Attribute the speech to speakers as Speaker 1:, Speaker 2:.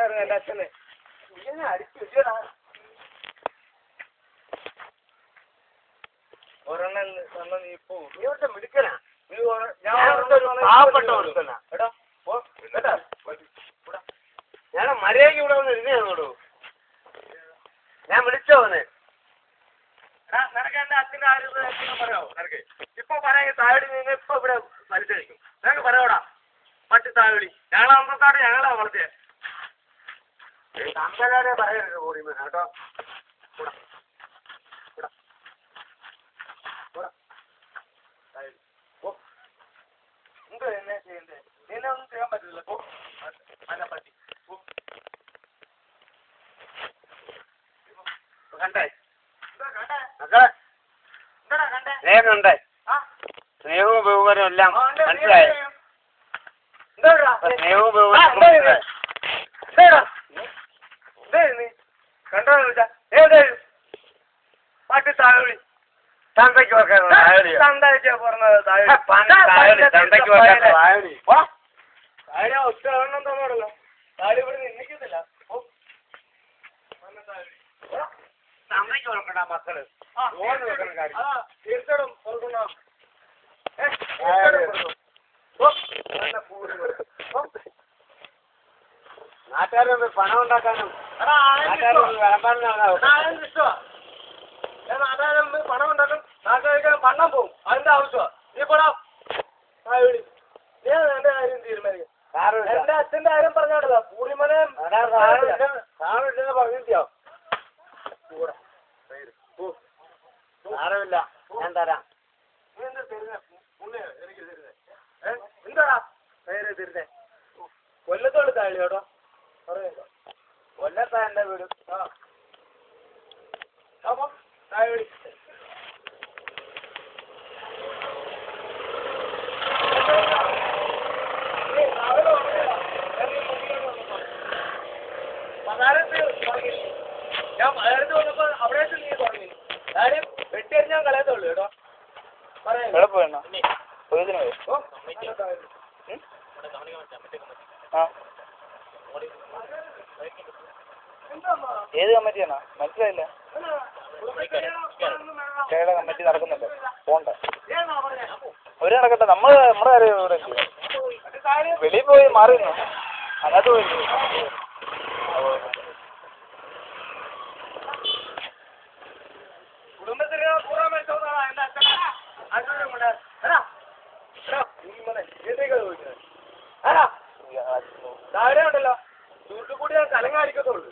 Speaker 1: കണ്ടായിരുന്നു എന്റെ അച്ഛനെ ഇങ്ങനെ അടിച്ചു വെച്ചടാ. ഒരെണ്ണം തന്ന നീ പോ. നീ ഇവിടെ മിടുക്കനാ. പാവപ്പെട്ട കൊടുക്കണ എടാ കേട്ടാ. ഞാൻ മര്യാദയ്ക്ക് ഇവിടെ വന്ന് ഇരുന്നേന്നോടൂ. ഞാൻ വിളിച്ചോന്ന് നിനക്ക് എന്റെ അച്ഛൻ്റെ ആരോഗ്യം പറയാവോ? നിനക്ക് ഇപ്പൊ പറയാ താഴെ നിന്ന് ഇപ്പൊ ഇവിടെ വലിച്ചടിക്കും. നിനക്ക് പറയാവോടാ മറ്റു താഴെ ഞങ്ങളെ അമ്പത്താട് ഞങ്ങളാ വളർത്തിയ തമ്പലാരെ പറയരുത് കൂടി കേട്ടോ. എന്ത് എന്നെ ചെയ്യണ്ടേ? നിന്നെ ഒന്നും ചെയ്യാൻ പറ്റില്ല. അല്ല പറ്റി കണ്ടേ സ്നേഹമുണ്ട്. സ്നേഹവും ബഹുമാനവും എല്ലാം മനസ്സിലായി. സ്നേഹവും ബഹുമാനവും കണ്ടോ പാട്ട് താഴെ തന്തയ്ക്ക് വെക്കാൻ തന്തയ്ക്ക് പറഞ്ഞത് തന്തയ്ക്ക് വെക്കാൻ താഴെ ഒറ്റ എണ്ണം തന്നോടല്ലോ. താഴെ ഇവിടെ നിന്നിക്കത്തില്ല. തന്തയ്ക്ക് കൊടുക്കണ്ട മക്കള് തീർച്ചയായിട്ടും കൊടുക്കണോ? നാട്ടുകാരൊന്ന് പണം ഉണ്ടാക്കാനും വിളമ്പാനും ഇഷ്ടമാ. നാട്ടുകാരും പണം ഉണ്ടാക്കും. നാട്ടുകാർക്ക് പണം പോവും. അതിന്റെ ആവശ്യമാണ്. നീ പോടാ വിളി. നീ എന്റെ കാര്യം തീരുമാനിക്കും. എന്റെ അച്ഛന്റെ കാര്യം പറഞ്ഞോട്ടല്ലോ. പൂർണിമനെ പറഞ്ഞിട്ടോ സാരമില്ല, ഞാൻ തരാം. നീ എന്താ തരുന്നേ? പുള്ളിയോ എനിക്ക് തരുന്നേ? എന്താടാ പേര് തരുന്നേ? കൊല്ലത്തോട് താഴെ കേട്ടോ. പറയുക കൊല്ലത്താ എന്റെ വീട്. അപ്പൊ താഴെ വിളി. ഞാൻ മലയാളത്തിൽ വന്നപ്പോ അവിടെ നീ തുടങ്ങി. കാര്യം വെട്ടിയത് ഞാൻ കളയത്തുള്ളൂ കേട്ടോ.
Speaker 2: ഏത് കമ്മിറ്റിയാണോ മനസ്സിലായില്ല? കേരള കമ്മിറ്റി നടക്കുന്നുണ്ട്. പോണ്ട ഒരു നടക്കട്ടെ. നമ്മുടെ കാര്യം ഇവിടെ വെളിയിൽ പോയി മാറിയിരുന്നു. അതിനകത്ത് പോയി
Speaker 1: കുടുംബത്തിന് പൂർണ്ണ എന്റെ താഴെ ഉണ്ടല്ലോ ചൂട്ടുകൂടി ഞാൻ കലങ്ങാടിക്കത്തുള്ളൂ.